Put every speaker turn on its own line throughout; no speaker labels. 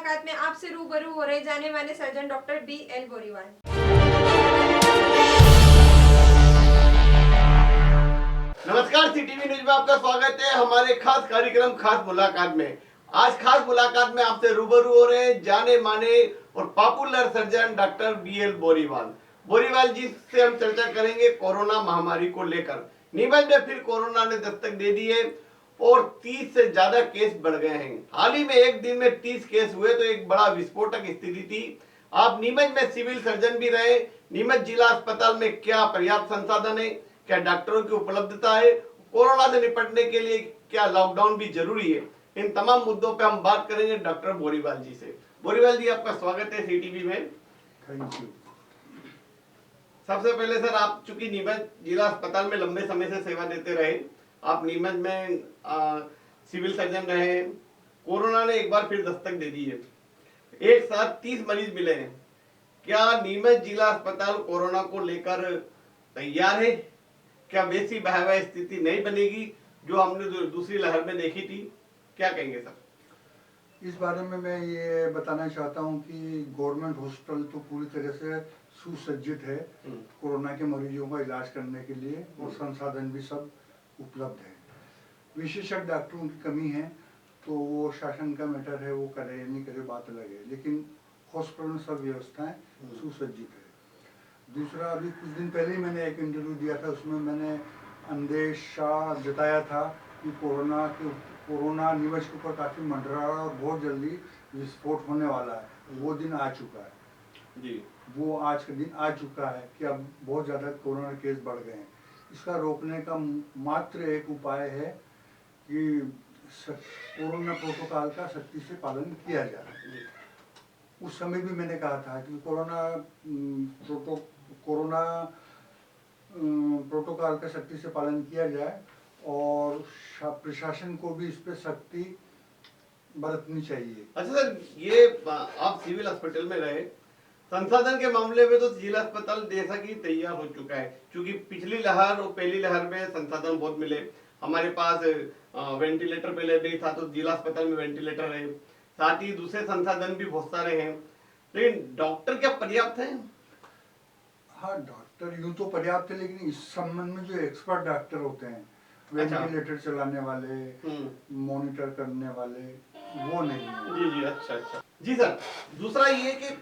मुलाकात में आपसे रूबरू हो रहे जाने माने सर्जन डॉक्टर BL बोरीवाल।
नमस्कार, सीटीवी न्यूज में आपका स्वागत है। हमारे खास कार्यक्रम खास मुलाकात में आज खास मुलाकात में आपसे रूबरू हो रहे हैं जाने माने और popular surgeon doctor BL Boriwal ji से हम चर्चा करेंगे कोरोना महामारी को लेकर। नीमच में फिर कोरोना ने दस्तक दे दी है और 30 से ज्यादा केस बढ़ गए हैं। हाल ही में एक दिन में 30 केस हुए तो एक बड़ा विस्फोटक स्थिति थी। आप नीमच में सिविल सर्जन भी रहे। नीमच जिला अस्पताल में क्या पर्याप्त संसाधन है, क्या डॉक्टरों की उपलब्धता है, कोरोना से निपटने के लिए क्या लॉकडाउन भी जरूरी है, इन तमाम मुद्दों पे हम बात करेंगे डॉक्टर बोरीवाल जी से। बोरीवाल जी, आपका स्वागत है सीटीवी में।
Thank you.
सबसे पहले सर, आप चूंकि नीमच जिला अस्पताल में लंबे समय से सेवा देते रहे, आप नीमच में सिविल सर्जन रहे, कोरोना ने एक बार फिर दस्तक दे दी है, एक साथ 30 मरीज मिले हैं। क्या नीमच जिला अस्पताल कोरोना को लेकर तैयार है? क्या वैसी भयावह स्थिति नहीं बनेगी जो हमने दूसरी लहर में देखी थी? क्या कहेंगे सर?
इस बारे में मैं ये बताना चाहता हूँ कि गवर्नमेंट हॉस्पिटल तो पूरी तरह से सुसज्जित है कोरोना के मरीजों का इलाज करने के लिए, और संसाधन भी सब उपलब्ध है। विशेषज्ञ डॉक्टरों की कमी है तो वो शासन का मैटर है, वो करे या नहीं करे बात अलग है, लेकिन हॉस्पिटल में सब व्यवस्थाएं सुसज्जित है। दूसरा, अभी कुछ दिन पहले ही मैंने एक इंटरव्यू दिया था, उसमें मैंने अंदेशा जताया था कि कोरोना नीमच के ऊपर काफी मंडरा रहा है और बहुत जल्दी विस्फोट होने वाला है। वो दिन आ चुका है
जी।
वो आज का दिन आ चुका है कि अब बहुत ज़्यादा कोरोना केस बढ़ गए हैं। इसका रोकने का मात्र एक उपाय है कि कोरोना प्रोटोकॉल का सख्ती से पालन किया जाए। उस समय भी मैंने कहा था कि कोरोना प्रोटोकॉल का सख्ती से पालन किया जाए और प्रशासन को भी इस पर सख्ती बरतनी चाहिए।
अच्छा सर, ये आप सिविल हॉस्पिटल में रहे, संसाधन के मामले में तो जिला अस्पताल जैसा कि तैयार हो चुका है, क्योंकि पिछली लहर और पहली लहर में संसाधन बहुत मिले। हमारे पास वेंटिलेटर पहले नहीं था तो जिला अस्पताल में वेंटिलेटर है, साथ ही दूसरे संसाधन भी बहुत सारे हैं, लेकिन डॉक्टर क्या पर्याप्त है?
हाँ, डॉक्टर यूं तो पर्याप्त है, लेकिन इस संबंध में जो एक्सपर्ट डॉक्टर होते हैं, वेंटिलेटर चलाने वाले, मॉनिटर करने वाले, वो नहीं है।
जी जी, अच्छा जी सर। दूसरा ये कि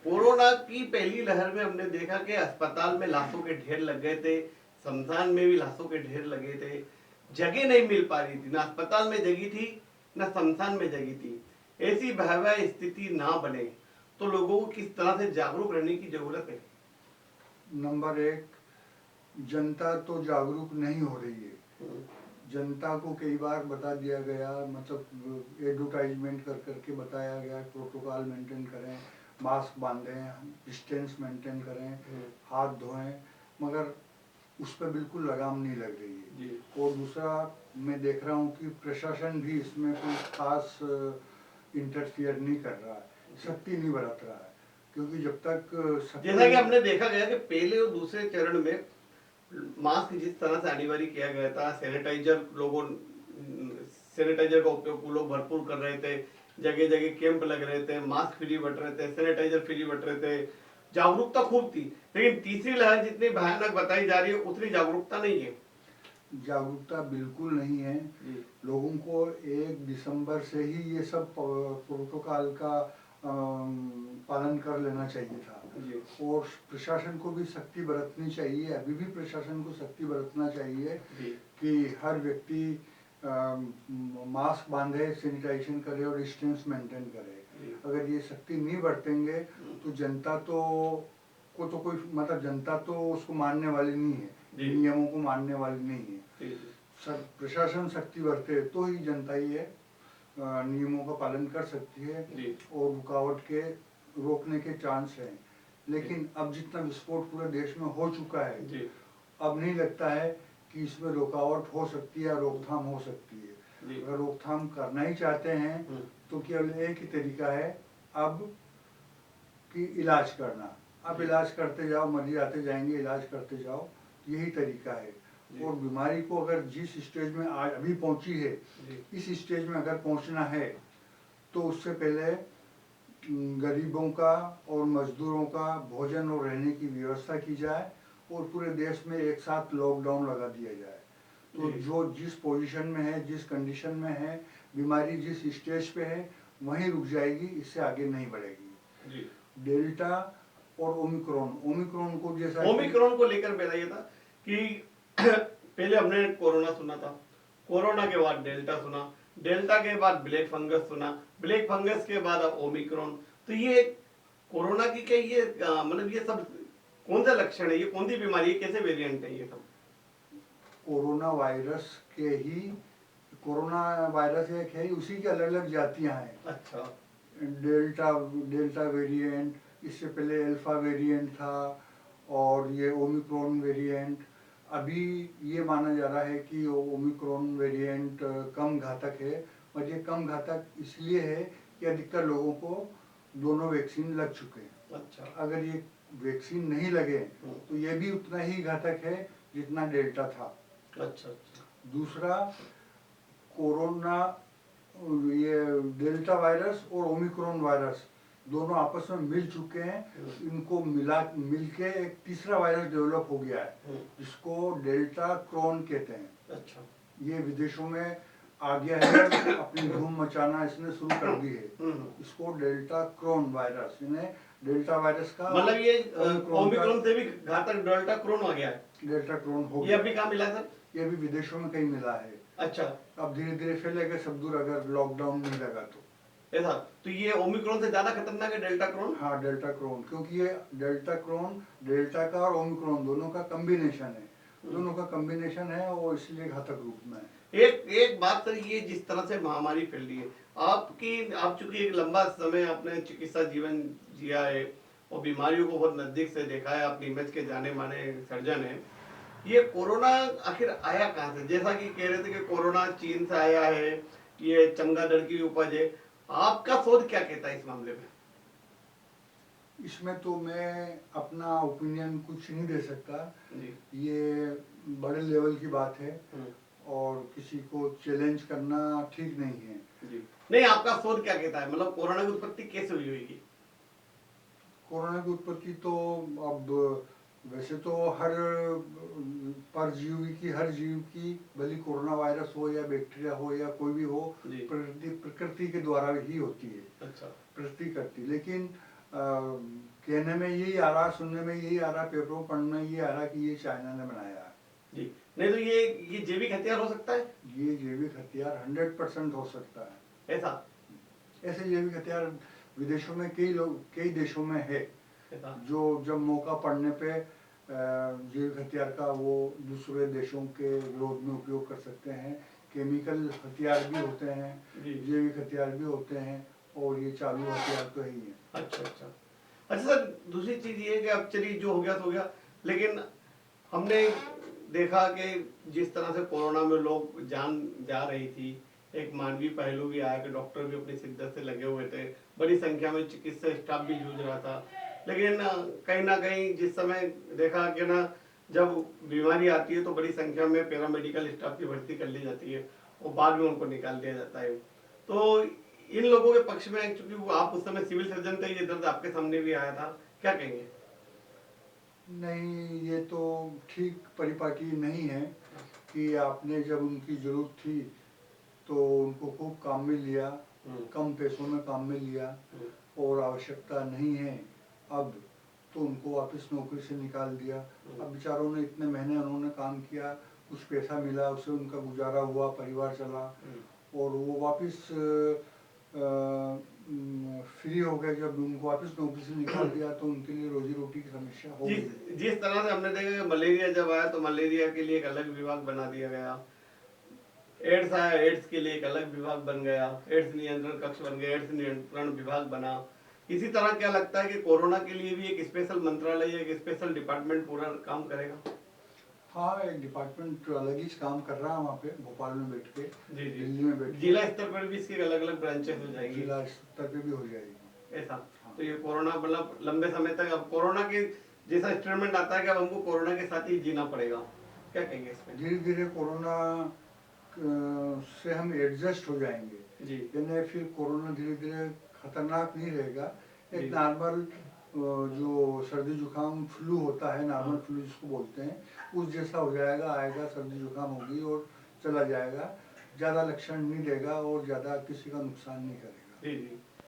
कोरोना की पहली लहर में हमने देखा कि अस्पताल में लाशों के ढेर लग गए थे, शमशान में भी लाशों के ढेर लगे थे, जगह नहीं मिल पा रही थी, ना अस्पताल में जगह थी ना शमशान में जगह थी। ऐसी भयावह स्थिति ना बने तो लोगों को किस तरह से जागरूक रहने की जरूरत है?
नंबर एक, जनता तो जागरूक नहीं हो रही है। जनता को कई बार बता दिया गया, मतलब एडवर्टाइजमेंट कर करके बताया गया, प्रोटोकॉल मेंटेन करें, मास्क बांधें, डिस्टेंस मेंटेन करें, हाथ धोएं, मगर उस पर बिल्कुल लगाम नहीं लग रही है। और दूसरा, मैं देख रहा हूँ कि प्रशासन भी इसमें कोई खास इंटरफियर नहीं कर रहा है, सख्ती नहीं बरत रहा है, क्योंकि जब तक
जैसा कि हमने देखा गया कि पहले और दूसरे चरण में मास्क जिस तरह से अनिवार्य किया गया था, सैनिटाइजर का उपयोग लोग भरपूर कर रहे थे, जगह जगह कैंप लग रहे थे, मास्क फ्री बट रहे थे, सैनिटाइजर फ्री बट रहे थे, जागरूकता खूब थी। लेकिन तीसरी लहर जितनी भयानक बताई जा रही है उतनी जागरूकता नहीं है।
जागरूकता बिल्कुल नहीं है। लोगों को 1 दिसंबर से ही ये सब प्रोटोकॉल का पालन कर लेना चाहिए था, और प्रशासन को भी सख्ती बरतनी चाहिए। अभी भी प्रशासन को सख्ती बरतना चाहिए कि हर व्यक्ति मास्क बांधे, सैनिटाइजेशन करे और डिस्टेंस मेंटेन करे। अगर ये सख्ती नहीं बरतेंगे तो जनता तो कोई मतलब जनता तो उसको मानने वाली नहीं है, नियमों को मानने वाली नहीं है। सब प्रशासन सख्ती बरते तो ही जनता ये नियमों का पालन कर सकती है और रुकावट के रोकने के चांस हैं। लेकिन अब जितना विस्फोट पूरे देश में हो चुका है, अब नहीं लगता है कि इसमें रुकावट हो सकती है या रोकथाम हो सकती है। अगर रोकथाम करना ही चाहते हैं तो केवल एक ही तरीका है अब कि इलाज करना। अब इलाज करते जाओ, मरीज आते जाएंगे, इलाज करते जाओ, यही तरीका है। और बीमारी को अगर जिस स्टेज में आज अभी पहुंची है, इस स्टेज में अगर पहुंचना है तो उससे पहले गरीबों का और मजदूरों का भोजन और रहने की व्यवस्था की जाए और पूरे देश में एक साथ लॉकडाउन लगा दिया जाए। तो
जी।
जो जिस पोजीशन में है, जिस कंडीशन में है, बीमारी जिस स्टेज पे है, वहीं रुक जाएगी, इससे आगे नहीं बढ़ेगी।
जी।
डेल्टा और ओमिक्रॉन, ओमिक्रॉन को जैसा
ओमिक्रॉन को लेकर मेरा ये था कि पहले हमने कोरोना सुना था, कोरोना के बाद डेल्टा सुना, डेल्टा के बाद ब्लैक फंगस सुना, ब्लैक फंगस के बाद अब ओमिक्रॉन। तो ये कोरोना की क्या ये मतलब ये सब कौन सा लक्षण है, ये कौन सी बीमारी है, कैसे वेरिएंट है ये सब?
कोरोना वायरस के ही, कोरोना वायरस एक है, उसी की अलग अलग जातियां हैं।
अच्छा।
डेल्टा डेल्टा वेरिएंट, इससे पहले अल्फा वेरिएंट था, और ये ओमिक्रॉन वेरिएंट। अभी ये माना जा रहा है कि ओमिक्रॉन वेरिएंट कम घातक है, और ये कम घातक इसलिए है कि अधिकतर लोगों को दोनों वैक्सीन लग चुके हैं।
अच्छा।
अगर ये वैक्सीन नहीं लगे तो ये भी उतना ही घातक है जितना डेल्टा था।
अच्छा। अच्छा।
दूसरा, कोरोना, ये डेल्टा वायरस और ओमिक्रॉन वायरस दोनों आपस में मिल चुके हैं। इनको मिलके एक तीसरा वायरस डेवलप हो गया है, जिसको डेल्टा क्रॉन कहते हैं।
अच्छा।
ये विदेशों में आ गया है, अपनी धूम मचाना इसने शुरू कर दी है। इसको डेल्टा क्रॉन वायरस, इन्हें डेल्टा वायरस का
मतलब ये
ओमिक्रॉन
ओमिक्रॉन से भी घातक डेल्टा क्रॉन आ गया है।
डेल्टा क्रॉन हो
ये
गया।
अभी कहाँ मिला सर?
ये भी विदेशों में कहीं मिला है।
अच्छा।
अब धीरे धीरे फैलेगा सब दूर, अगर लॉकडाउन नहीं लगा तो।
ऐसा तो ये ओमिक्रॉन से ज्यादा खतरनाक है डेल्टा क्रॉन?
हाँ, डेल्टा क्रॉन, क्योंकि ये डेल्टा क्रॉन डेल्टा का और ओमिक्रॉन दोनों का कॉम्बिनेशन है, दोनों का कॉम्बिनेशन है, और इसलिए घातक रूप में है।
एक बात सर, ये जिस तरह से महामारी फैल रही है, आप चूंकि एक लंबा समय आपने चिकित्सा जीवन जिया है और बीमारियों को बहुत नजदीक से देखा है, आप नीमच के जाने माने सर्जन हैं, ये कोरोना आखिर आया कहाँ से? जैसा कि कह रहे थे कि कोरोना चीन से आया है, ये चमगादड़ की उपज है, आपका शोध क्या कहता है इस मामले में?
इसमें तो मैं अपना ओपिनियन कुछ नहीं दे सकता
जी।
ये बड़े लेवल की बात है, और किसी को चैलेंज करना ठीक नहीं है।
जी। नहीं, आपका शोध क्या कहता है, मतलब कोरोना की उत्पत्ति कैसे हुई होगी?
कोरोना की उत्पत्ति तो अब वैसे तो हर परजीवी की, हर जीव की, भले कोरोना वायरस हो या बैक्टीरिया हो या कोई भी हो, प्रकृति के द्वारा ही होती है।
अच्छा।
प्रकृति करती, लेकिन कहने में यही आ रहा, सुनने में यही आ रहा, पेपरों में पढ़ने में ये आ रहा कि ये चाइना ने बनाया है।
जी। नहीं तो ये जैविक हथियार हो सकता है?
ये जैविक हथियार 100% हो सकता है।
ऐसा?
ऐसे जैविक हथियार विदेशों में कई देशों में है,
ऐसा?
जो जब मौका पड़ने पे जैविक हथियार का वो दूसरे देशों के विरोध में उपयोग कर सकते हैं। केमिकल हथियार भी होते हैं, जैविक हथियार भी होते हैं, और ये चालू हथियार तो है ही है।
अच्छा। अच्छा। अच्छा सर, दूसरी चीज ये है कि अब चलिए जो हो गया तो हो गया, लेकिन हमने देखा कि जिस तरह से कोरोना में लोग जान जा रही थी, एक मानवीय पहलू भी आया कि डॉक्टर भी अपनी शिद्दत से लगे हुए थे, बड़ी संख्या में चिकित्सा स्टाफ भी जूझ रहा था, लेकिन कहीं ना कहीं जिस समय देखा कि ना, जब बीमारी आती है तो बड़ी संख्या में पैरामेडिकल स्टाफ की भर्ती कर ली जाती है और बाद में उनको निकाल दिया जाता है। तो इन लोगों के पक्ष में, चूंकि आप उस समय सिविल सर्जन थे, ये दर्द आपके सामने भी आया था, क्या कहेंगे?
नहीं, ये तो ठीक परिपाटी नहीं है कि आपने जब उनकी जरूरत थी तो उनको खूब काम में लिया, कम पैसों में काम में लिया, और आवश्यकता नहीं है अब तो उनको वापस नौकरी से निकाल दिया। अब बेचारों ने इतने महीने उन्होंने काम किया, कुछ पैसा मिला, उससे उनका गुजारा हुआ, परिवार चला, और वो वापस फ्री हो गए। जब उनको वापस नौकरी से निकाल दिया तो उनके लिए रोजी रोटी की समस्या हो गई।
जिस तरह से हमने देखा कि मलेरिया जब आया तो मलेरिया के लिए एक अलग विभाग बना दिया गया, एड्स आया, एड्स के लिए एक अलग विभाग बन गया, एड्स नियंत्रण कक्ष बन गया, एड्स नियंत्रण विभाग बना। इसी तरह क्या लगता है कि कोरोना के लिए भी एक स्पेशल मंत्रालय, एक स्पेशल डिपार्टमेंट पूरा काम करेगा?
हाँ, एक डिपार्टमेंट अलग ही काम कर रहा है वहाँ पे, भोपाल में बैठ के, दिल्ली में बैठ के।
जिला स्तर पर भी इसकी अलग अलग ब्रांचेस हो जाएंगी?
जिला स्तर पे भी हो जाएगी।
ऐसा? हाँ। तो ये कोरोना मतलब लंबे समय तक, अब कोरोना के जैसा एक्सपेरिमेंट आता है कि अब हमको कोरोना के साथ ही जीना पड़ेगा, क्या कहेंगे इसमें?
धीरे धीरे कोरोना से हम एडजस्ट हो जाएंगे जी, यानी फिर कोरोना धीरे धीरे खतरनाक नहीं रहेगा।
जी।
एक नॉर्मल जो सर्दी जुकाम फ्लू होता है, नॉर्मल फ्लू जिसको बोलते हैं, उस जैसा हो जाएगा, आएगा, सर्दी जुकाम होगी और चला जाएगा। ज़्यादा लक्षण नहीं देगा और ज़्यादा किसी का नुकसान नहीं करेगा।
जी जी